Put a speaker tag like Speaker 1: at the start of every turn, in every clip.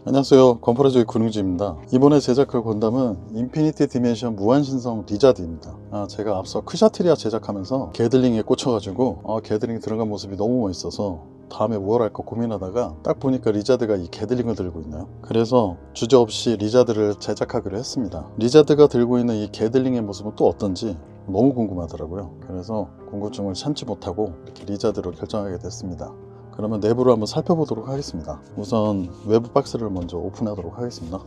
Speaker 1: 안녕하세요, 건프라조의 군웅지입니다. 이번에 제작할 건담은 인피니티 디멘션 무한신성 리자드입니다. 제가 앞서 크샤트리아 제작하면서 게들링에 꽂혀가지고 게들링이 들어간 모습이 너무 멋있어서 다음에 뭘 할까 고민하다가 딱 보니까 리자드가 이 게들링을 들고 있네요. 그래서 주저없이 리자드를 제작하기로 했습니다. 리자드가 들고 있는 이 게들링의 모습은 또 어떤지 너무 궁금하더라고요. 그래서 궁금증을 참지 못하고 이렇게 리자드로 결정하게 됐습니다. 그러면 내부를 한번 살펴보도록 하겠습니다. 우선 외부 박스를 먼저 오픈하도록 하겠습니다.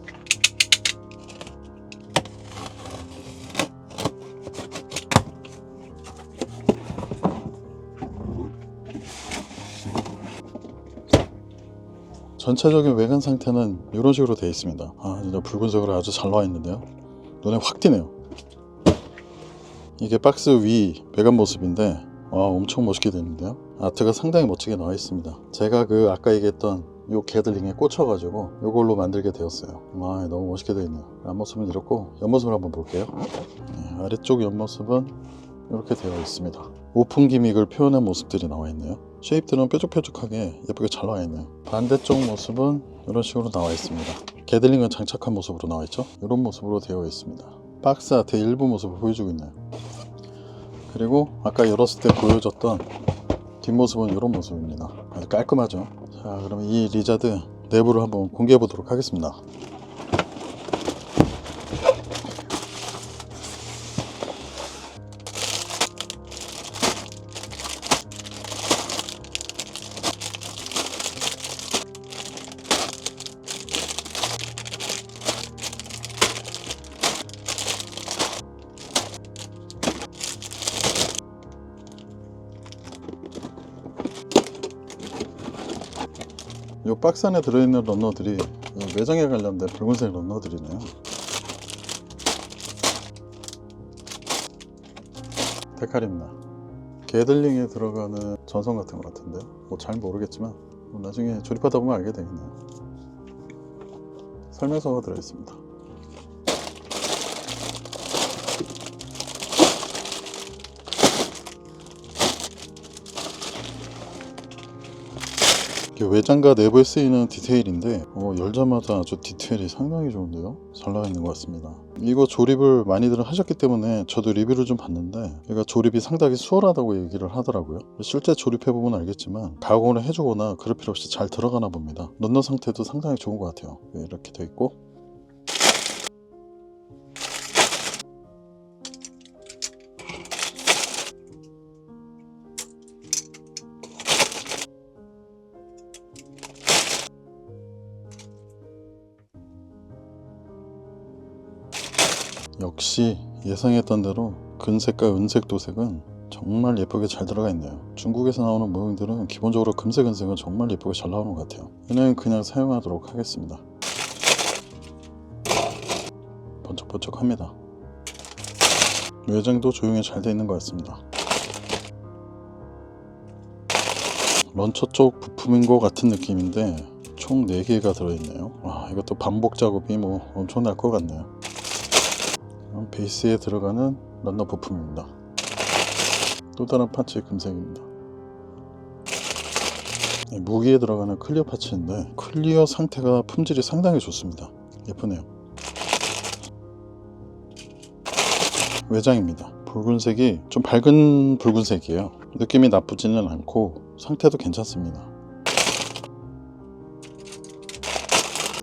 Speaker 1: 전체적인 외관 상태는 이런 식으로 되어 있습니다. 진짜 붉은색으로 아주 잘 나와 있는데요. 눈에 확 띄네요. 이게 박스 위 외관 모습인데 엄청 멋있게 되는데요. 아트가 상당히 멋지게 나와 있습니다. 제가 아까 얘기했던 요 게들링에 꽂혀가지고 요걸로 만들게 되었어요. 너무 멋있게 되어 있네요. 앞모습은 이렇고 옆모습을 한번 볼게요. 아래쪽 옆모습은 이렇게 되어 있습니다. 오픈 기믹을 표현한 모습들이 나와 있네요. 쉐입들은 뾰족뾰족하게 예쁘게 잘 나와 있네요. 반대쪽 모습은 이런 식으로 나와 있습니다. 게들링은 장착한 모습으로 나와 있죠. 이런 모습으로 되어 있습니다. 박스 아트의 일부 모습을 보여주고 있네요. 그리고 아까 열었을 때 보여줬던 뒷모습은 이런 모습입니다. 아주 깔끔하죠. 자, 그러면 이 리자드 내부를 한번 공개해 보도록 하겠습니다. 이 박스 안에 들어있는 런너들이 외장에 관련된 붉은색 런너들이네요. 데칼입니다. 게들링에 들어가는 전선 같은 것 같은데요. 잘 모르겠지만 나중에 조립하다 보면 알게 되겠네요. 설명서가 들어있습니다. 외장과 내부에 쓰이는 디테일인데 열자마자 아주 디테일이 상당히 좋은데요. 잘 나와 있는 것 같습니다. 이거 조립을 많이들 하셨기 때문에 저도 리뷰를 좀 봤는데 얘가 조립이 상당히 수월하다고 얘기를 하더라고요. 실제 조립해보면 알겠지만 가공을 해주거나 그럴 필요 없이 잘 들어가나 봅니다. 런너 상태도 상당히 좋은 것 같아요. 이렇게 돼 있고 역시 예상했던 대로 금색과 은색 도색은 정말 예쁘게 잘 들어가 있네요. 중국에서 나오는 모형들은 기본적으로 금색, 은색은 정말 예쁘게 잘 나오는 것 같아요. 얘는 그냥 사용하도록 하겠습니다. 번쩍번쩍합니다. 외장도 조용히 잘 되어 있는 것 같습니다. 런처 쪽 부품인 것 같은 느낌인데 총 4개가 들어있네요. 이것도 반복 작업이 엄청날 것 같네요. 베이스에 들어가는 런너 부품입니다. 또 다른 파츠의 금색입니다. 무기에 들어가는 클리어 파츠인데 클리어 상태가 품질이 상당히 좋습니다. 예쁘네요. 외장입니다. 붉은색이 좀 밝은 붉은색이에요. 느낌이 나쁘지는 않고 상태도 괜찮습니다.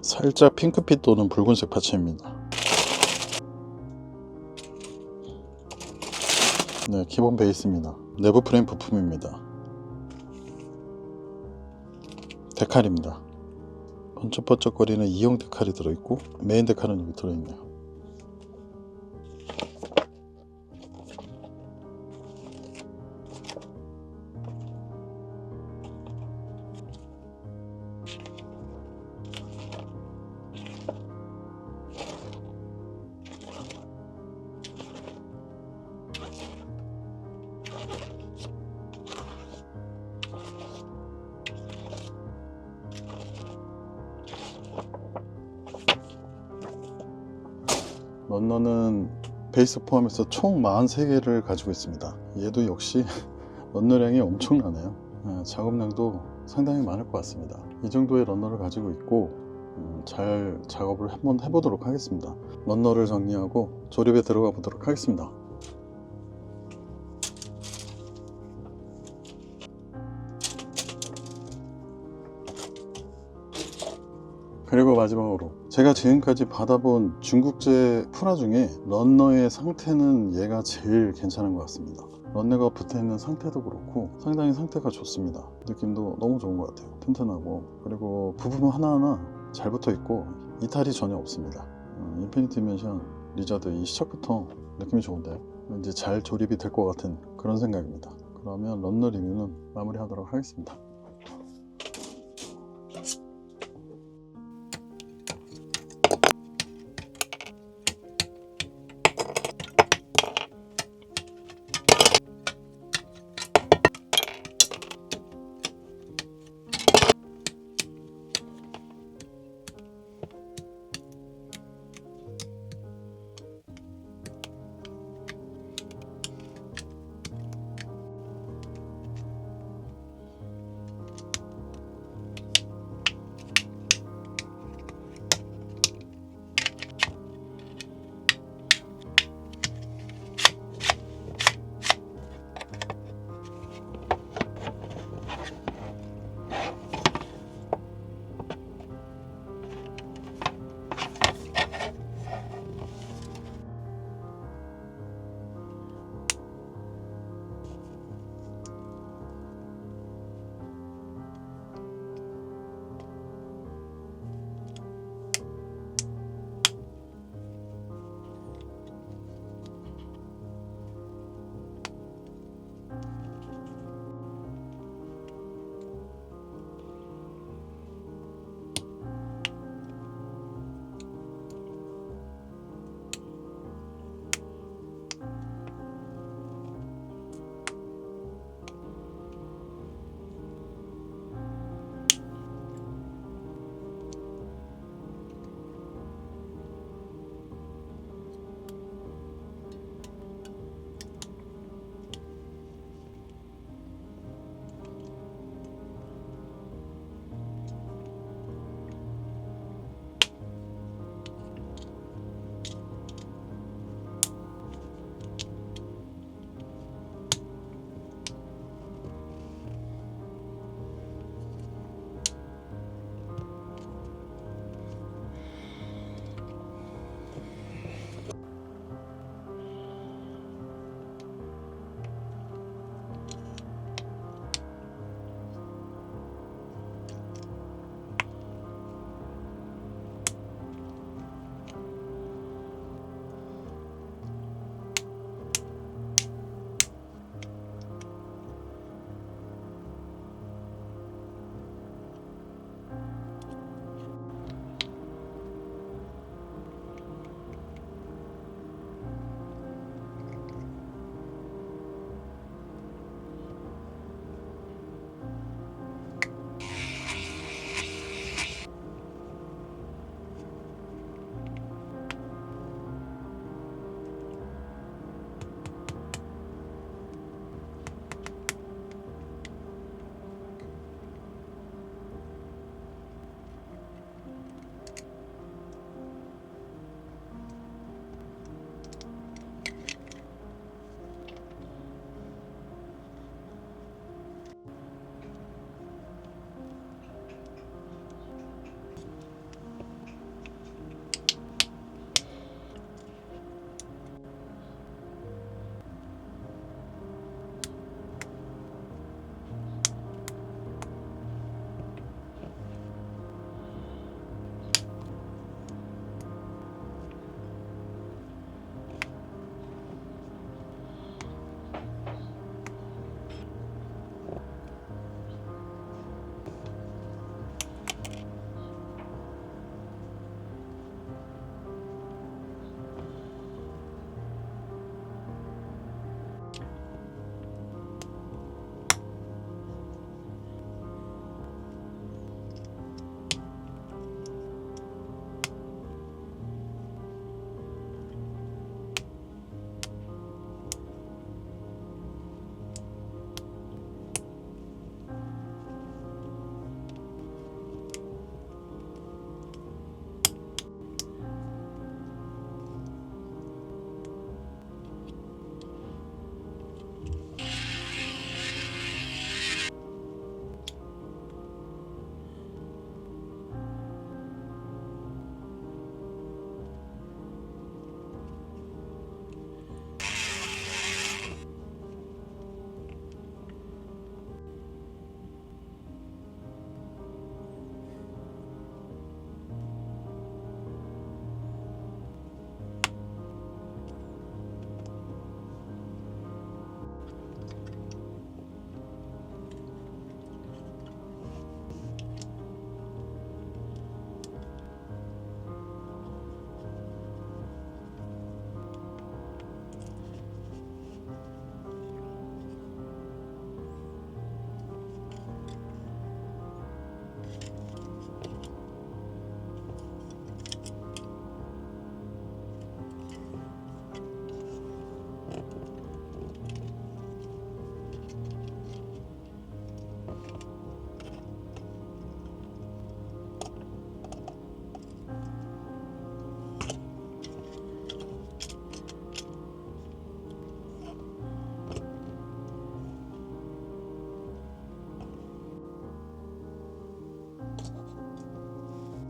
Speaker 1: 살짝 핑크빛 도는 붉은색 파츠입니다. 기본 베이스입니다. 내부 프레임 부품입니다. 데칼입니다. 번쩍번쩍거리는 2형 데칼이 들어있고 메인 데칼은 여기 들어있네요. 런너는 베이스 포함해서 총 43개를 가지고 있습니다. 얘도 역시 런너량이 엄청나네요. 작업량도 상당히 많을 것 같습니다. 이 정도의 런너를 가지고 있고 잘 작업을 한번 해보도록 하겠습니다. 런너를 정리하고 조립에 들어가 보도록 하겠습니다. 그리고 마지막으로 제가 지금까지 받아본 중국제 풀화 중에 런너의 상태는 얘가 제일 괜찮은 것 같습니다. 런너가 붙어있는 상태도 그렇고 상당히 상태가 좋습니다. 느낌도 너무 좋은 것 같아요. 튼튼하고, 그리고 부품 하나하나 잘 붙어있고 이탈이 전혀 없습니다. 인피니티 디멘션 리저드 이 시작부터 느낌이 좋은데요. 이제 잘 조립이 될 것 같은 그런 생각입니다. 그러면 런너 리뷰는 마무리하도록 하겠습니다.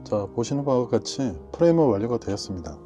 Speaker 1: 자, 보시는 바와 같이 프레임은 완료가 되었습니다.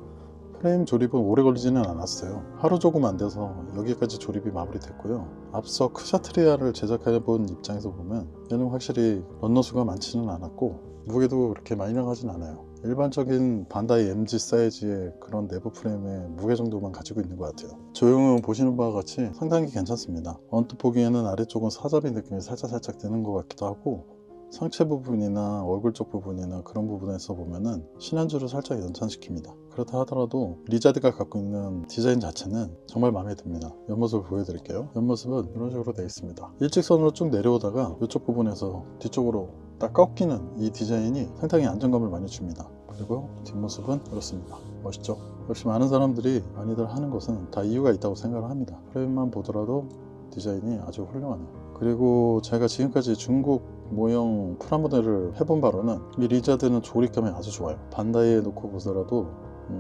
Speaker 1: 프레임 조립은 오래 걸리지는 않았어요. 하루 조금 안 돼서 여기까지 조립이 마무리됐고요. 앞서 크샤트리아를 제작해 본 입장에서 보면 얘는 확실히 런너 수가 많지는 않았고 무게도 그렇게 많이 나가진 않아요. 일반적인 반다이 MG 사이즈의 그런 내부 프레임의 무게 정도만 가지고 있는 것 같아요. 조형은 보시는 바와 같이 상당히 괜찮습니다. 언뜻 보기에는 아래쪽은 사자비 느낌이 살짝 드는 것 같기도 하고, 상체 부분이나 얼굴 쪽 부분이나 그런 부분에서 보면은 신한주를 살짝 연상시킵니다. 그렇다 하더라도 리자드가 갖고 있는 디자인 자체는 정말 마음에 듭니다. 옆모습을 보여드릴게요. 옆모습은 이런 식으로 되어 있습니다. 일직선으로 쭉 내려오다가 이쪽 부분에서 뒤쪽으로 딱 꺾이는 이 디자인이 상당히 안정감을 많이 줍니다. 그리고 뒷모습은 이렇습니다. 멋있죠? 역시 많은 사람들이 많이들 하는 것은 다 이유가 있다고 생각을 합니다. 프레임만 보더라도 디자인이 아주 훌륭하네요. 그리고 제가 지금까지 중국 모형 프라모델을 해본 바로는 이 리자드는 조립감이 아주 좋아요. 반다이에 놓고 보더라도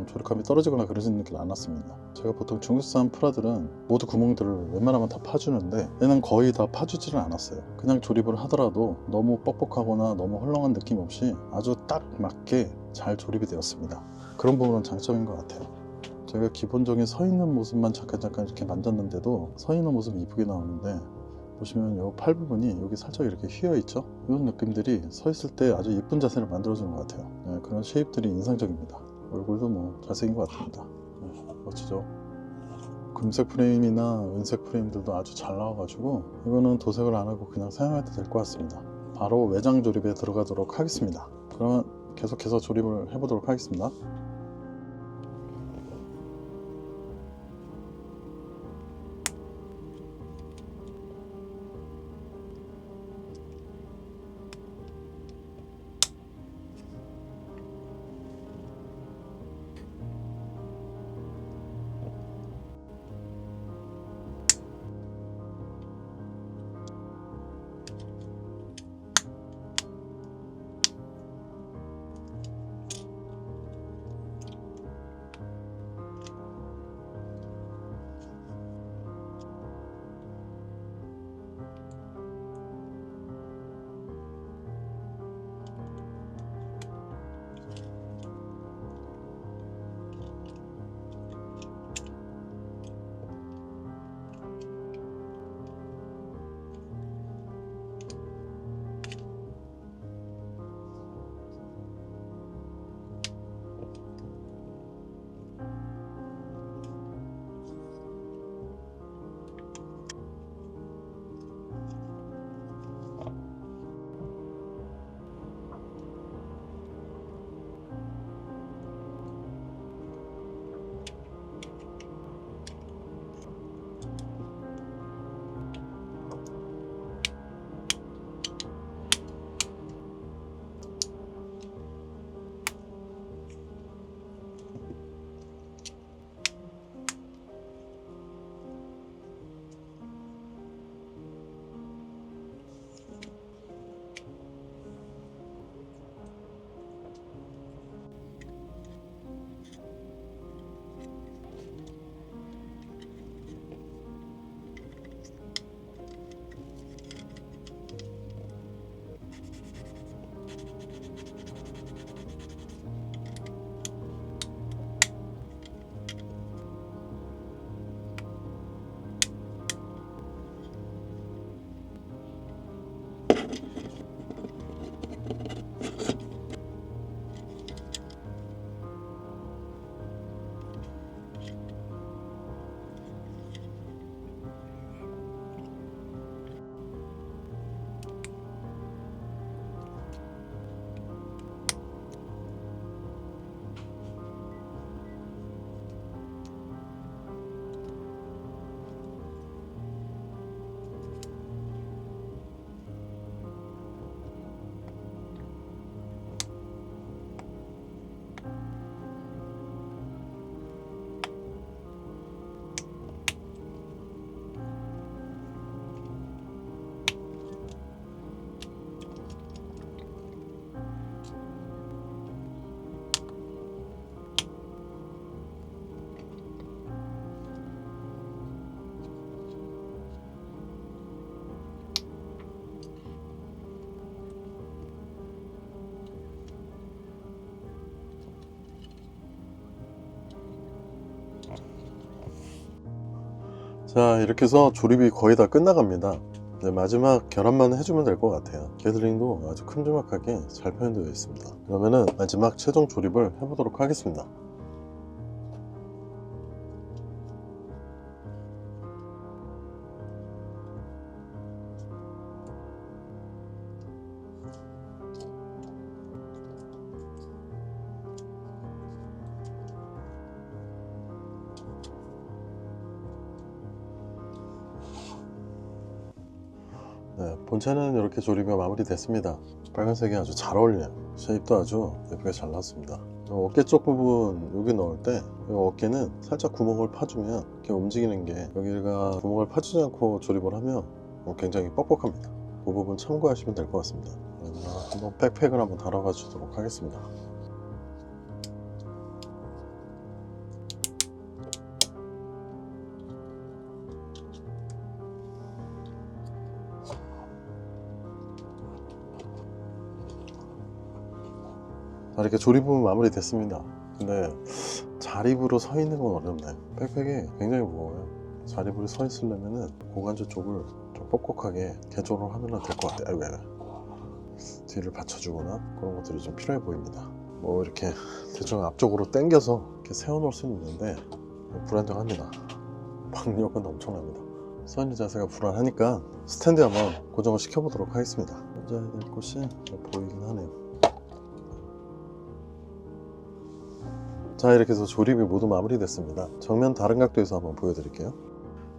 Speaker 1: 조립감이 떨어지거나 그러진 느낌 않았습니다. 제가 보통 중국산 프라들은 모두 구멍들을 웬만하면 다 파주는데 얘는 거의 다 파주지는 않았어요. 그냥 조립을 하더라도 너무 뻑뻑하거나 너무 헐렁한 느낌 없이 아주 딱 맞게 잘 조립이 되었습니다. 그런 부분은 장점인 것 같아요. 제가 기본적인 서 있는 모습만 잠깐 이렇게 만졌는데도 서 있는 모습이 이쁘게 나오는데, 보시면 이 팔 부분이 여기 살짝 이렇게 휘어 있죠. 이런 느낌들이 서 있을 때 아주 이쁜 자세를 만들어주는 것 같아요. 네, 그런 쉐입들이 인상적입니다. 얼굴도 뭐 잘생긴 것 같습니다. 네, 멋지죠. 금색 프레임이나 은색 프레임들도 아주 잘 나와가지고 이거는 도색을 안 하고 그냥 사용해도 될 것 같습니다. 바로 외장 조립에 들어가도록 하겠습니다. 그러면 계속해서 조립을 해보도록 하겠습니다.
Speaker 2: 자, 이렇게 해서 조립이 거의 다 끝나갑니다. 네, 마지막 결합만 해주면 될 것 같아요. 게들링도 아주 큼지막하게 잘 표현되어 있습니다. 그러면은 마지막 최종 조립을 해보도록 하겠습니다. 네, 본체는 이렇게 조립이 마무리됐습니다. 빨간색이 아주 잘 어울려요. 쉐입도 아주 예쁘게 잘 나왔습니다. 어깨 쪽 부분 여기 넣을 때 이 어깨는 살짝 구멍을 파주면 이렇게 움직이는 게, 여기가 구멍을 파주지 않고 조립을 하면 굉장히 뻑뻑합니다. 그 부분 참고하시면 될 것 같습니다. 그러면 한번 백팩을 한번 달아봐 주도록 하겠습니다. 자, 이렇게 조립은 마무리됐습니다. 근데 자립으로 서 있는 건 어렵네. 백팩이 굉장히 무거워요. 자립으로 서 있으려면은 고관절 쪽을 좀 뻑뻑하게 개조를 하면 될 것 같아요. 뒤를 받쳐주거나 그런 것들이 좀 필요해 보입니다. 뭐 이렇게 대충 앞쪽으로 당겨서 이렇게 세워 놓을 수는 있는데 불안정합니다. 박력은 엄청납니다. 서 있는 자세가 불안하니까 스탠드에 한번 고정을 시켜보도록 하겠습니다. 앉아야 될 곳이 보이긴 하네요. 자, 이렇게 해서 조립이 모두 마무리됐습니다. 정면 다른 각도에서 한번 보여드릴게요.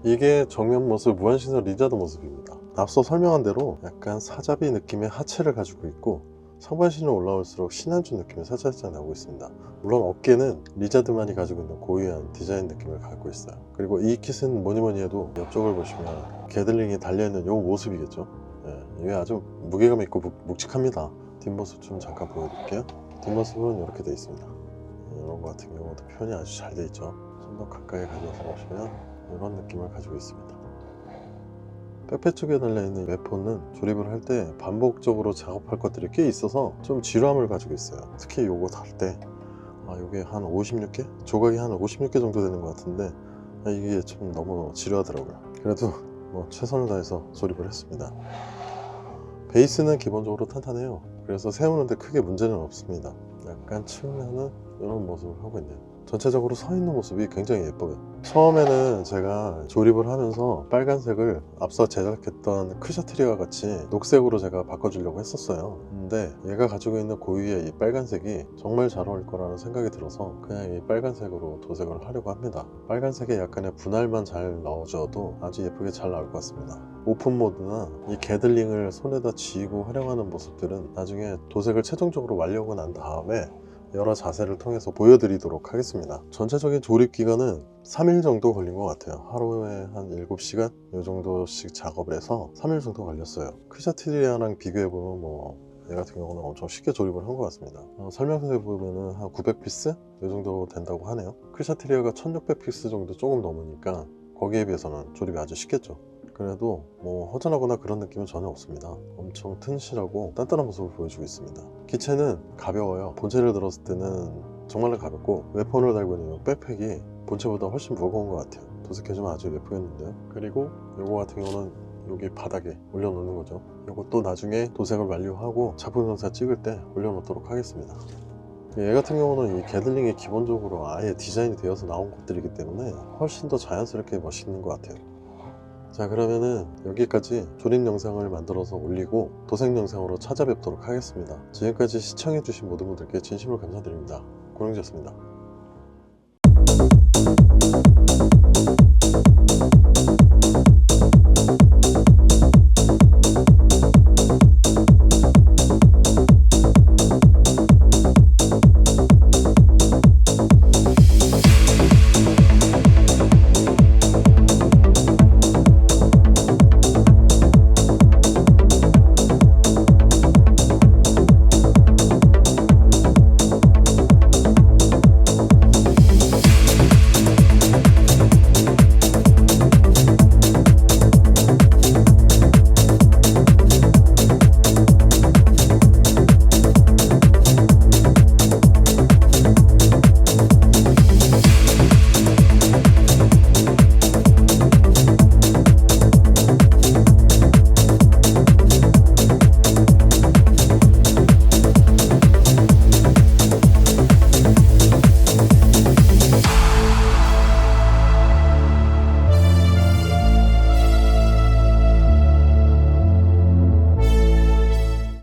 Speaker 2: 이게 정면 모습 무한시설 리자드 모습입니다. 앞서 설명한 대로 약간 사자비 느낌의 하체를 가지고 있고 상반신으로 올라올수록 신한주 느낌이 살짝 나고 있습니다. 물론 어깨는 리자드만이 가지고 있는 고유한 디자인 느낌을 갖고 있어요. 그리고 이 킷은 뭐니 해도 옆쪽을 보시면 게들링이 달려있는 이 모습이겠죠. 네, 이게 아주 무게감 있고 묵직합니다. 뒷모습 좀 잠깐 보여드릴게요. 뒷모습은 이렇게 되어 있습니다. 이런 거 같은 경우도 표현이 아주 잘 되어 있죠. 좀 더 가까이 가져서 보시면 이런 느낌을 가지고 있습니다. 백팩 쪽에 달려있는 웨폰은 조립을 할 때 반복적으로 작업할 것들이 꽤 있어서 좀 지루함을 가지고 있어요. 특히 요거 달 때 요게 한 56개? 조각이 한 56개 정도 되는 것 같은데 이게 좀 너무 지루하더라고요. 그래도 뭐 최선을 다해서 조립을 했습니다. 베이스는 기본적으로 탄탄해요. 그래서 세우는데 크게 문제는 없습니다. 약간 측면은 이런 모습을 하고 있네요. 전체적으로 서 있는 모습이 굉장히 예뻐요. 처음에는 제가 조립을 하면서 빨간색을 앞서 제작했던 크샤트리와 같이 녹색으로 제가 바꿔주려고 했었어요. 근데 얘가 가지고 있는 고유의 이 빨간색이 정말 잘 어울릴 거라는 생각이 들어서 그냥 이 빨간색으로 도색을 하려고 합니다. 빨간색에 약간의 분할만 잘 넣어줘도 아주 예쁘게 잘 나올 것 같습니다. 오픈 모드나 이 게들링을 손에다 쥐고 활용하는 모습들은 나중에 도색을 최종적으로 완료하고 난 다음에 여러 자세를 통해서 보여드리도록 하겠습니다. 전체적인 조립 기간은 3일 정도 걸린 것 같아요. 하루에 한 7시간 이 정도씩 작업을 해서 3일 정도 걸렸어요. 크샤트리아랑 비교해보면 얘 같은 경우는 엄청 쉽게 조립을 한 것 같습니다. 설명서에 보면은 한 900피스 이 정도 된다고 하네요. 크샤트리아가 1600피스 정도 조금 넘으니까 거기에 비해서는 조립이 아주 쉽겠죠. 그래도 허전하거나 그런 느낌은 전혀 없습니다. 엄청 튼실하고 단단한 모습을 보여주고 있습니다. 기체는 가벼워요. 본체를 들었을 때는 정말로 가볍고 웨폰을 달고 있는 이 백팩이 본체보다 훨씬 무거운 것 같아요. 도색해주면 아주 예쁘겠는데요. 그리고 이거 같은 경우는 여기 바닥에 올려놓는 거죠. 이것도 나중에 도색을 완료하고 작품 영상 찍을 때 올려놓도록 하겠습니다. 얘 같은 경우는 이 게들링이 기본적으로 아예 디자인이 되어서 나온 것들이기 때문에 훨씬 더 자연스럽게 멋있는 것 같아요. 자, 그러면은 여기까지 조립 영상을 만들어서 올리고 도색 영상으로 찾아뵙도록 하겠습니다. 지금까지 시청해주신 모든 분들께 진심으로 감사드립니다. 고영지였습니다.